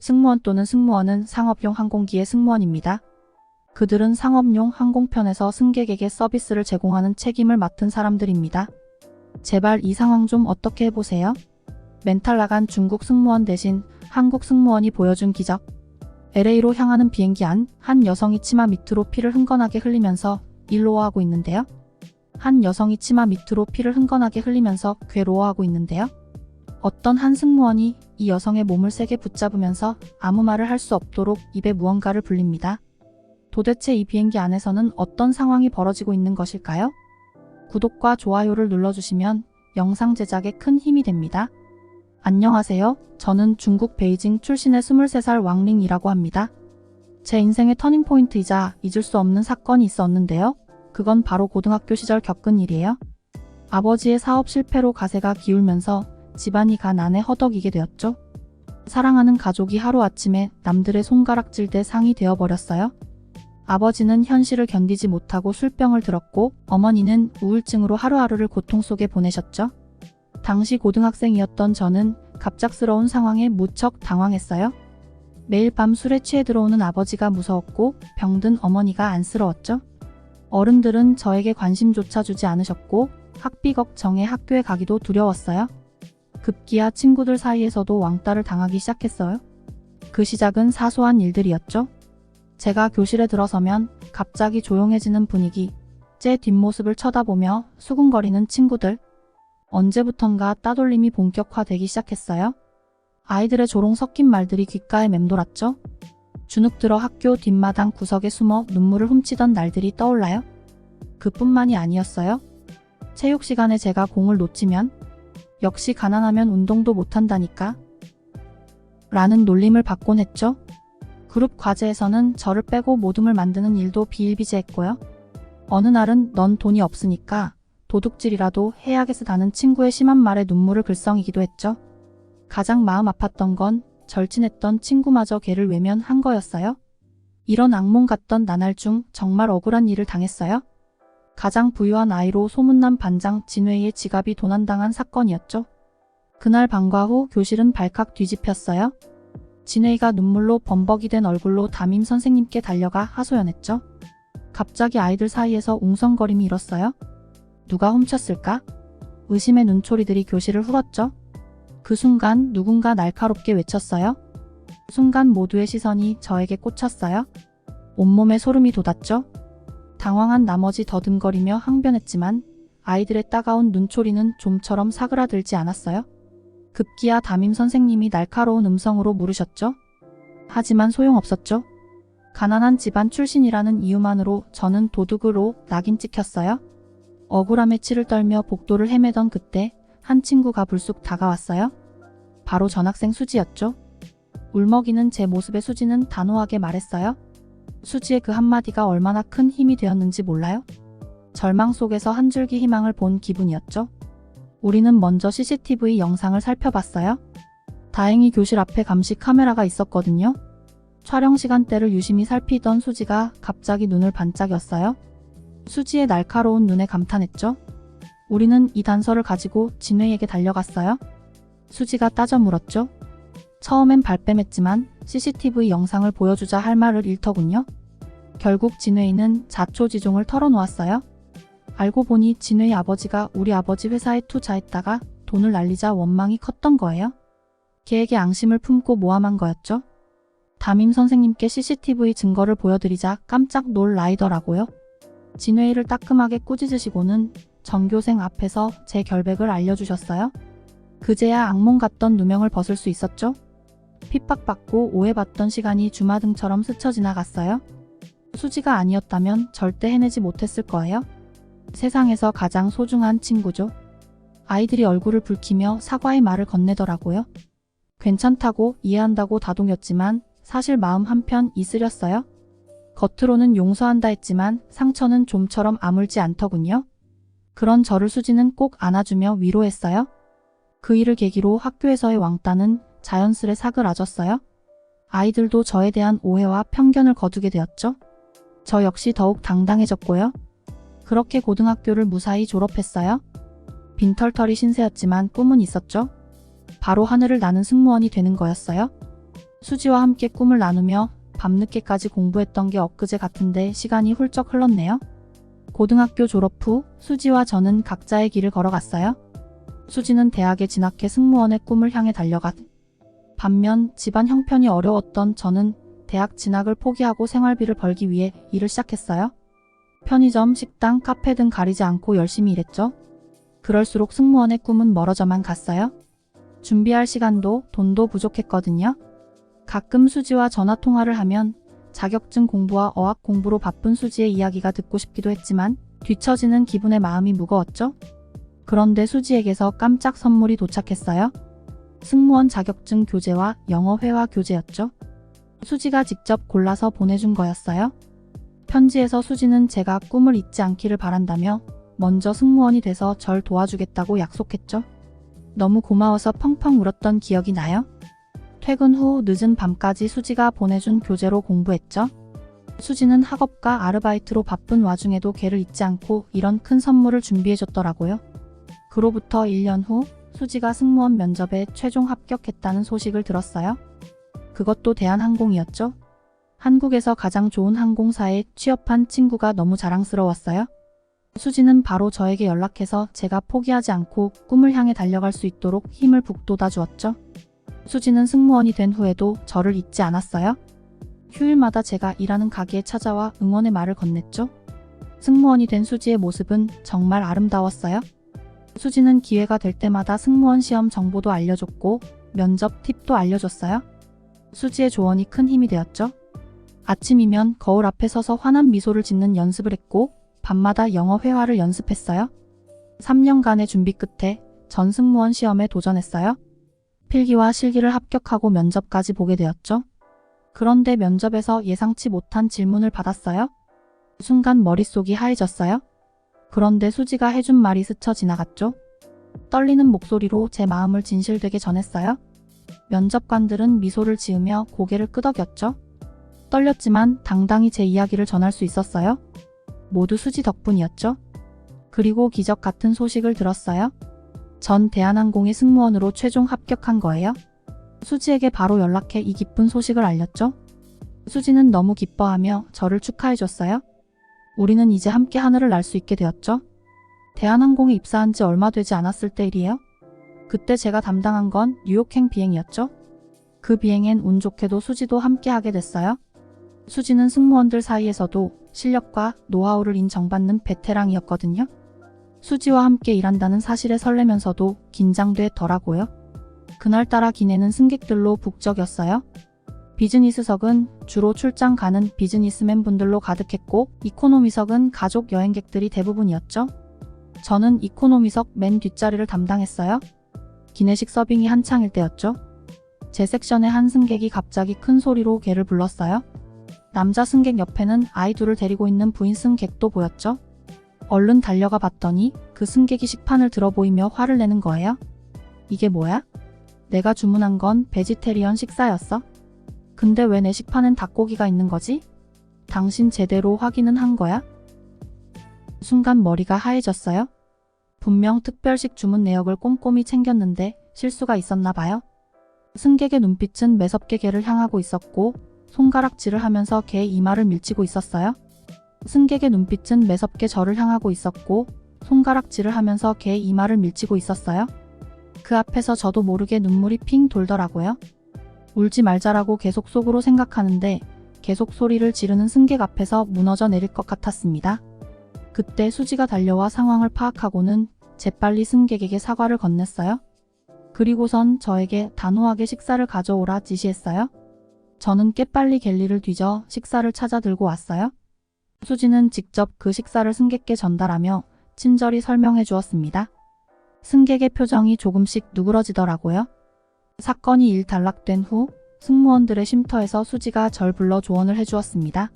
승무원 또는 승무원은 상업용 항공기의 승무원입니다. 그들은 상업용 항공편에서 승객에게 서비스를 제공하는 책임을 맡은 사람들입니다. 제발 이 상황 좀 어떻게 해보세요? 멘탈 나간 중국 승무원 대신 한국 승무원이 보여준 기적. LA로 향하는 비행기 안 한 여성이 치마 밑으로 피를 흥건하게 흘리면서 일로어하고 있는데요. 한 여성이 치마 밑으로 피를 흥건하게 흘리면서 괴로워하고 있는데요. 어떤 한 승무원이 이 여성의 몸을 세게 붙잡으면서 아무 말을 할 수 없도록 입에 무언가를 불립니다. 도대체 이 비행기 안에서는 어떤 상황이 벌어지고 있는 것일까요? 구독과 좋아요를 눌러주시면 영상 제작에 큰 힘이 됩니다. 안녕하세요. 저는 중국 베이징 출신의 23살 왕링이라고 합니다. 제 인생의 터닝포인트이자 잊을 수 없는 사건이 있었는데요. 그건 바로 고등학교 시절 겪은 일이에요. 아버지의 사업 실패로 가세가 기울면서 집안이 가난에 허덕이게 되었죠. 사랑하는 가족이 하루아침에 남들의 손가락질 대 상이 되어버렸어요. 아버지는 현실을 견디지 못하고 술병을 들었고 어머니는 우울증으로 하루하루를 고통 속에 보내셨죠. 당시 고등학생이었던 저는 갑작스러운 상황에 무척 당황했어요. 매일 밤 술에 취해 들어오는 아버지가 무서웠고 병든 어머니가 안쓰러웠죠. 어른들은 저에게 관심조차 주지 않으셨고 학비 걱정에 학교에 가기도 두려웠어요. 급기야 친구들 사이에서도 왕따를 당하기 시작했어요. 그 시작은 사소한 일들이었죠. 제가 교실에 들어서면 갑자기 조용해지는 분위기, 제 뒷모습을 쳐다보며 수군거리는 친구들. 언제부턴가 따돌림이 본격화되기 시작했어요. 아이들의 조롱 섞인 말들이 귓가에 맴돌았죠. 주눅 들어 학교 뒷마당 구석에 숨어 눈물을 훔치던 날들이 떠올라요. 그뿐만이 아니었어요. 체육 시간에 제가 공을 놓치면 역시 가난하면 운동도 못한다니까 라는 놀림을 받곤 했죠. 그룹 과제에서는 저를 빼고 모둠을 만드는 일도 비일비재했고요. 어느 날은 넌 돈이 없으니까 도둑질이라도 해야겠다는 친구의 심한 말에 눈물을 글썽이기도 했죠. 가장 마음 아팠던 건 절친했던 친구마저 걔를 외면한 거였어요. 이런 악몽 같던 나날 중 정말 억울한 일을 당했어요. 가장 부유한 아이로 소문난 반장 진웨이의 지갑이 도난당한 사건이었죠. 그날 방과 후 교실은 발칵 뒤집혔어요. 진웨이가 눈물로 범벅이 된 얼굴로 담임 선생님께 달려가 하소연했죠. 갑자기 아이들 사이에서 웅성거림이 일었어요. 누가 훔쳤을까? 의심의 눈초리들이 교실을 흘렀죠. 그 순간 누군가 날카롭게 외쳤어요. 순간 모두의 시선이 저에게 꽂혔어요. 온몸에 소름이 돋았죠. 당황한 나머지 더듬거리며 항변했지만 아이들의 따가운 눈초리는 좀처럼 사그라들지 않았어요. 급기야 담임 선생님이 날카로운 음성으로 물으셨죠. 하지만 소용없었죠. 가난한 집안 출신이라는 이유만으로 저는 도둑으로 낙인 찍혔어요. 억울함에 치를 떨며 복도를 헤매던 그때 한 친구가 불쑥 다가왔어요. 바로 전학생 수지였죠. 울먹이는 제 모습에 수지는 단호하게 말했어요. 수지의 그 한마디가 얼마나 큰 힘이 되었는지 몰라요? 절망 속에서 한 줄기 희망을 본 기분이었죠. 우리는 먼저 CCTV 영상을 살펴봤어요. 다행히 교실 앞에 감시 카메라가 있었거든요. 촬영 시간대를 유심히 살피던 수지가 갑자기 눈을 반짝였어요. 수지의 날카로운 눈에 감탄했죠. 우리는 이 단서를 가지고 진웨이에게 달려갔어요. 수지가 따져 물었죠. 처음엔 발뺌했지만 CCTV 영상을 보여주자 할 말을 잃더군요. 결국 진웨이는 자초지종을 털어놓았어요. 알고 보니 진웨이 아버지가 우리 아버지 회사에 투자했다가 돈을 날리자 원망이 컸던 거예요. 걔에게 앙심을 품고 모함한 거였죠. 담임 선생님께 CCTV 증거를 보여드리자 깜짝 놀라이더라고요. 진웨이를 따끔하게 꾸짖으시고는 전교생 앞에서 제 결백을 알려주셨어요. 그제야 악몽 같던 누명을 벗을 수 있었죠. 핍박받고 오해받던 시간이 주마등처럼 스쳐 지나갔어요. 수지가 아니었다면 절대 해내지 못했을 거예요. 세상에서 가장 소중한 친구죠. 아이들이 얼굴을 붉히며 사과의 말을 건네더라고요. 괜찮다고 이해한다고 다독였지만 사실 마음 한편 이쓰렸어요. 겉으로는 용서한다 했지만 상처는 좀처럼 아물지 않더군요. 그런 저를 수지는 꼭 안아주며 위로했어요. 그 일을 계기로 학교에서의 왕따는 자연스레 사그라졌어요. 아이들도 저에 대한 오해와 편견을 거두게 되었죠. 저 역시 더욱 당당해졌고요. 그렇게 고등학교를 무사히 졸업했어요. 빈털터리 신세였지만 꿈은 있었죠. 바로 하늘을 나는 승무원이 되는 거였어요. 수지와 함께 꿈을 나누며 밤늦게까지 공부했던 게 엊그제 같은데 시간이 훌쩍 흘렀네요. 고등학교 졸업 후 수지와 저는 각자의 길을 걸어갔어요. 수지는 대학에 진학해 승무원의 꿈을 향해 달려갔. 반면 집안 형편이 어려웠던 저는 대학 진학을 포기하고 생활비를 벌기 위해 일을 시작했어요. 편의점, 식당, 카페 등 가리지 않고 열심히 일했죠. 그럴수록 승무원의 꿈은 멀어져만 갔어요. 준비할 시간도 돈도 부족했거든요. 가끔 수지와 전화 통화를 하면 자격증 공부와 어학 공부로 바쁜 수지의 이야기가 듣고 싶기도 했지만 뒤처지는 기분에 마음이 무거웠죠. 그런데 수지에게서 깜짝 선물이 도착했어요. 승무원 자격증 교재와 영어 회화 교재였죠. 수지가 직접 골라서 보내준 거였어요. 편지에서 수지는 제가 꿈을 잊지 않기를 바란다며 먼저 승무원이 돼서 절 도와주겠다고 약속했죠. 너무 고마워서 펑펑 울었던 기억이 나요. 퇴근 후 늦은 밤까지 수지가 보내준 교재로 공부했죠. 수지는 학업과 아르바이트로 바쁜 와중에도 걔를 잊지 않고 이런 큰 선물을 준비해줬더라고요. 그로부터 1년 후 수지가 승무원 면접에 최종 합격했다는 소식을 들었어요. 그것도 대한항공이었죠. 한국에서 가장 좋은 항공사에 취업한 친구가 너무 자랑스러웠어요. 수지는 바로 저에게 연락해서 제가 포기하지 않고 꿈을 향해 달려갈 수 있도록 힘을 북돋아 주었죠. 수지는 승무원이 된 후에도 저를 잊지 않았어요. 휴일마다 제가 일하는 가게에 찾아와 응원의 말을 건넸죠. 승무원이 된 수지의 모습은 정말 아름다웠어요. 수지는 기회가 될 때마다 승무원 시험 정보도 알려줬고 면접 팁도 알려줬어요. 수지의 조언이 큰 힘이 되었죠. 아침이면 거울 앞에 서서 환한 미소를 짓는 연습을 했고 밤마다 영어 회화를 연습했어요. 3년간의 준비 끝에 전 승무원 시험에 도전했어요. 필기와 실기를 합격하고 면접까지 보게 되었죠. 그런데 면접에서 예상치 못한 질문을 받았어요. 순간 머릿속이 하얘졌어요. 그런데 수지가 해준 말이 스쳐 지나갔죠. 떨리는 목소리로 제 마음을 진실되게 전했어요. 면접관들은 미소를 지으며 고개를 끄덕였죠. 떨렸지만 당당히 제 이야기를 전할 수 있었어요. 모두 수지 덕분이었죠. 그리고 기적 같은 소식을 들었어요. 전 대한항공의 승무원으로 최종 합격한 거예요. 수지에게 바로 연락해 이 기쁜 소식을 알렸죠. 수지는 너무 기뻐하며 저를 축하해줬어요. 우리는 이제 함께 하늘을 날 수 있게 되었죠. 대한항공에 입사한 지 얼마 되지 않았을 때 일이에요. 그때 제가 담당한 건 뉴욕행 비행이었죠. 그 비행엔 운 좋게도 수지도 함께 하게 됐어요. 수지는 승무원들 사이에서도 실력과 노하우를 인정받는 베테랑이었거든요. 수지와 함께 일한다는 사실에 설레면서도 긴장되더라고요. 그날따라 기내는 승객들로 북적였어요. 비즈니스석은 주로 출장 가는 비즈니스맨 분들로 가득했고 이코노미석은 가족 여행객들이 대부분이었죠. 저는 이코노미석 맨 뒷자리를 담당했어요. 기내식 서빙이 한창일 때였죠. 제 섹션의 한 승객이 갑자기 큰 소리로 걔를 불렀어요. 남자 승객 옆에는 아이 둘을 데리고 있는 부인 승객도 보였죠. 얼른 달려가 봤더니 그 승객이 식판을 들어 보이며 화를 내는 거예요. 이게 뭐야? 내가 주문한 건 베지테리언 식사였어. 근데 왜 내 식판엔 닭고기가 있는 거지? 당신 제대로 확인은 한 거야? 순간 머리가 하얘졌어요. 분명 특별식 주문 내역을 꼼꼼히 챙겼는데 실수가 있었나 봐요. 승객의 눈빛은 매섭게 걔를 향하고 있었고 손가락질을 하면서 걔의 이마를 밀치고 있었어요. 승객의 눈빛은 매섭게 저를 향하고 있었고 손가락질을 하면서 걔의 이마를 밀치고 있었어요. 그 앞에서 저도 모르게 눈물이 핑 돌더라고요. 울지 말자라고 계속 속으로 생각하는데 계속 소리를 지르는 승객 앞에서 무너져 내릴 것 같았습니다. 그때 수지가 달려와 상황을 파악하고는 재빨리 승객에게 사과를 건넸어요. 그리고선 저에게 단호하게 식사를 가져오라 지시했어요. 저는 깨빨리 갤리를 뒤져 식사를 찾아 들고 왔어요. 수지는 직접 그 식사를 승객께 전달하며 친절히 설명해 주었습니다. 승객의 표정이 조금씩 누그러지더라고요. 사건이 일단락된 후 승무원들의 쉼터에서 수지가 절 불러 조언을 해주었습니다.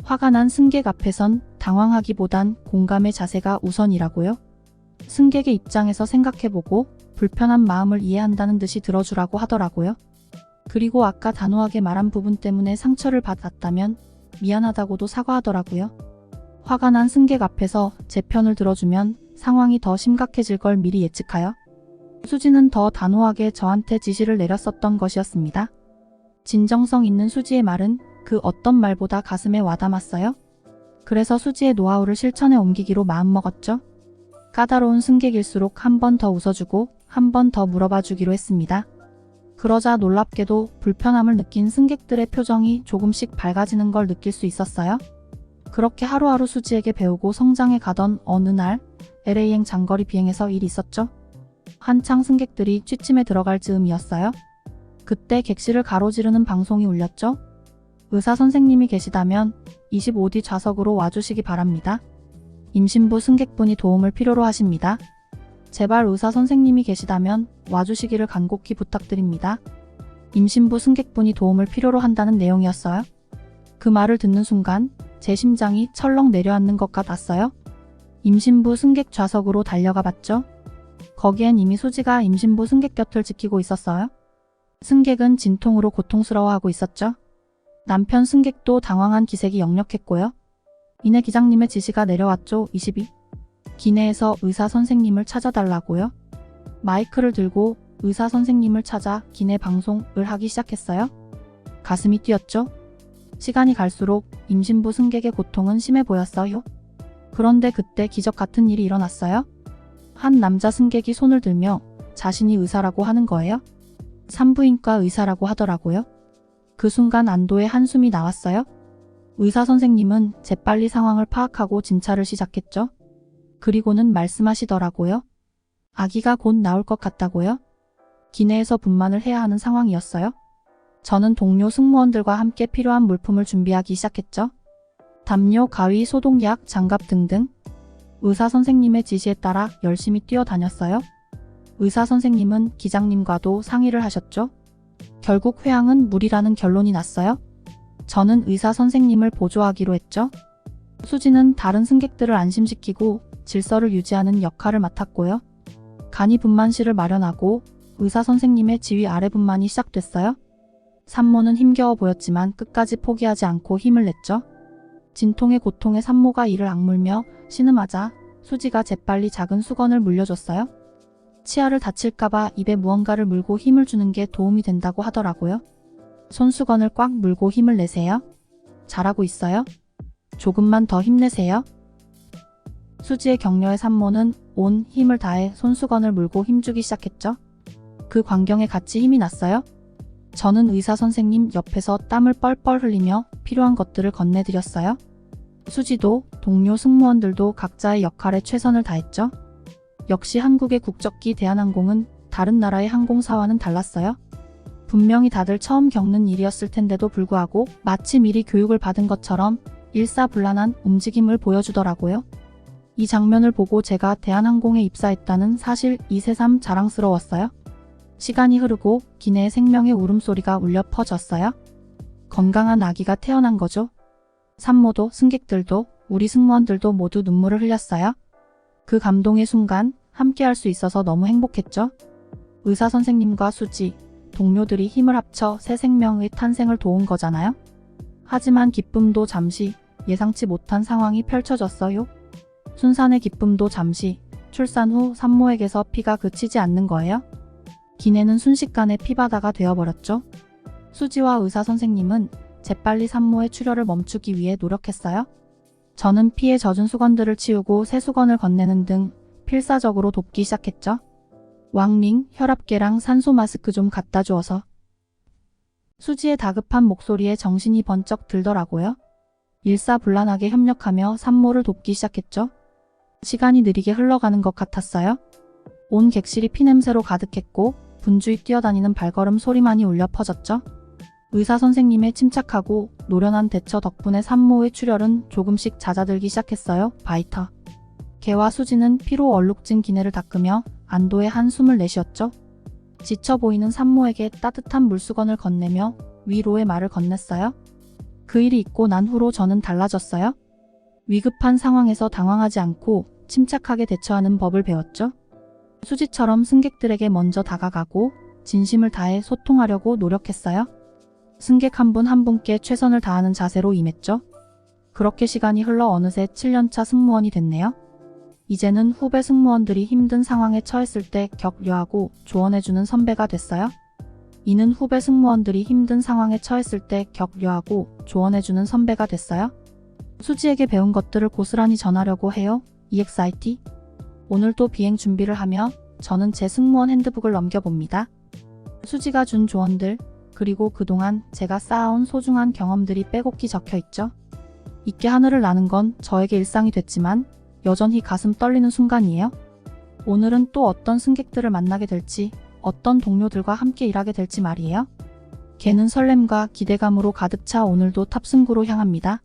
화가 난 승객 앞에선 당황하기보단 공감의 자세가 우선이라고요. 승객의 입장에서 생각해보고 불편한 마음을 이해한다는 듯이 들어주라고 하더라고요. 그리고 아까 단호하게 말한 부분 때문에 상처를 받았다면 미안하다고도 사과하더라고요. 화가 난 승객 앞에서 제 편을 들어주면 상황이 더 심각해질 걸 미리 예측하여 수지는 더 단호하게 저한테 지시를 내렸었던 것이었습니다. 진정성 있는 수지의 말은 그 어떤 말보다 가슴에 와닿았어요. 그래서 수지의 노하우를 실천에 옮기기로 마음먹었죠. 까다로운 승객일수록 한 번 더 웃어주고 한 번 더 물어봐 주기로 했습니다. 그러자 놀랍게도 불편함을 느낀 승객들의 표정이 조금씩 밝아지는 걸 느낄 수 있었어요. 그렇게 하루하루 수지에게 배우고 성장해 가던 어느 날 LA행 장거리 비행에서 일이 있었죠. 한창 승객들이 취침에 들어갈 즈음이었어요. 그때 객실을 가로지르는 방송이 울렸죠. 의사 선생님이 계시다면 25D 좌석으로 와주시기 바랍니다. 임신부 승객분이 도움을 필요로 하십니다. 제발 의사 선생님이 계시다면 와주시기를 간곡히 부탁드립니다. 임신부 승객분이 도움을 필요로 한다는 내용이었어요. 그 말을 듣는 순간 제 심장이 철렁 내려앉는 것 같았어요. 임신부 승객 좌석으로 달려가 봤죠. 거기엔 이미 수지가 임신부 승객 곁을 지키고 있었어요. 승객은 진통으로 고통스러워하고 있었죠. 남편 승객도 당황한 기색이 역력했고요. 이내 기장님의 지시가 내려왔죠. 22. 기내에서 의사 선생님을 찾아달라고요. 마이크를 들고 의사 선생님을 찾아 기내 방송을 하기 시작했어요. 가슴이 뛰었죠. 시간이 갈수록 임신부 승객의 고통은 심해 보였어요. 그런데 그때 기적 같은 일이 일어났어요. 한 남자 승객이 손을 들며 자신이 의사라고 하는 거예요. 산부인과 의사라고 하더라고요. 그 순간 안도의 한숨이 나왔어요. 의사 선생님은 재빨리 상황을 파악하고 진찰을 시작했죠. 그리고는 말씀하시더라고요. 아기가 곧 나올 것 같다고요? 기내에서 분만을 해야 하는 상황이었어요. 저는 동료 승무원들과 함께 필요한 물품을 준비하기 시작했죠. 담요, 가위, 소독약, 장갑 등등. 의사 선생님의 지시에 따라 열심히 뛰어다녔어요. 의사 선생님은 기장님과도 상의를 하셨죠. 결국 회항은 무리라는 결론이 났어요. 저는 의사 선생님을 보조하기로 했죠. 수지는 다른 승객들을 안심시키고 질서를 유지하는 역할을 맡았고요. 간이 분만실을 마련하고 의사 선생님의 지휘 아래 분만이 시작됐어요. 산모는 힘겨워 보였지만 끝까지 포기하지 않고 힘을 냈죠. 진통의 고통에 산모가 이를 악물며 신음하자 수지가 재빨리 작은 수건을 물려줬어요. 치아를 다칠까봐 입에 무언가를 물고 힘을 주는 게 도움이 된다고 하더라고요. 손수건을 꽉 물고 힘을 내세요. 잘하고 있어요. 조금만 더 힘내세요. 수지의 격려에 산모는 온 힘을 다해 손수건을 물고 힘주기 시작했죠. 그 광경에 같이 힘이 났어요. 저는 의사 선생님 옆에서 땀을 뻘뻘 흘리며 필요한 것들을 건네드렸어요. 수지도 동료 승무원들도 각자의 역할에 최선을 다했죠. 역시 한국의 국적기 대한항공은 다른 나라의 항공사와는 달랐어요. 분명히 다들 처음 겪는 일이었을 텐데도 불구하고 마치 미리 교육을 받은 것처럼 일사불란한 움직임을 보여주더라고요. 이 장면을 보고 제가 대한항공에 입사했다는 사실 이새삼 자랑스러웠어요. 시간이 흐르고 기내의 생명의 울음소리가 울려 퍼졌어요. 건강한 아기가 태어난 거죠. 산모도 승객들도 우리 승무원들도 모두 눈물을 흘렸어요. 그 감동의 순간 함께 할 수 있어서 너무 행복했죠. 의사 선생님과 수지, 동료들이 힘을 합쳐 새 생명의 탄생을 도운 거잖아요. 하지만 기쁨도 잠시, 예상치 못한 상황이 펼쳐졌어요. 순산의 기쁨도 잠시, 출산 후 산모에게서 피가 그치지 않는 거예요. 기내는 순식간에 피바다가 되어버렸죠. 수지와 의사 선생님은 재빨리 산모의 출혈을 멈추기 위해 노력했어요. 저는 피에 젖은 수건들을 치우고 새 수건을 건네는 등 필사적으로 돕기 시작했죠. 왕링, 혈압계랑 산소 마스크 좀 갖다 주어서. 수지의 다급한 목소리에 정신이 번쩍 들더라고요. 일사불란하게 협력하며 산모를 돕기 시작했죠. 시간이 느리게 흘러가는 것 같았어요. 온 객실이 피냄새로 가득했고 분주히 뛰어다니는 발걸음 소리만이 울려 퍼졌죠. 의사 선생님의 침착하고 노련한 대처 덕분에 산모의 출혈은 조금씩 잦아들기 시작했어요. 바이터. 개와 수지는 피로 얼룩진 기내를 닦으며 안도의 한숨을 내쉬었죠. 지쳐 보이는 산모에게 따뜻한 물수건을 건네며 위로의 말을 건넸어요. 그 일이 있고 난 후로 저는 달라졌어요. 위급한 상황에서 당황하지 않고 침착하게 대처하는 법을 배웠죠. 수지처럼 승객들에게 먼저 다가가고 진심을 다해 소통하려고 노력했어요. 승객 한 분 한 분께 최선을 다하는 자세로 임했죠. 그렇게 시간이 흘러 어느새 7년차 승무원이 됐네요. 이제는 후배 승무원들이 힘든 상황에 처했을 때 격려하고 조언해주는 선배가 됐어요. 이는 후배 승무원들이 힘든 상황에 처했을 때 격려하고 조언해주는 선배가 됐어요. 수지에게 배운 것들을 고스란히 전하려고 해요. EXIT. 오늘 또 비행 준비를 하며 저는 제 승무원 핸드북을 넘겨봅니다. 수지가 준 조언들, 그리고 그동안 제가 쌓아온 소중한 경험들이 빼곡히 적혀 있죠. 있게 하늘을 나는 건 저에게 일상이 됐지만 여전히 가슴 떨리는 순간이에요. 오늘은 또 어떤 승객들을 만나게 될지, 어떤 동료들과 함께 일하게 될지 말이에요. 걔는 설렘과 기대감으로 가득 차 오늘도 탑승구로 향합니다.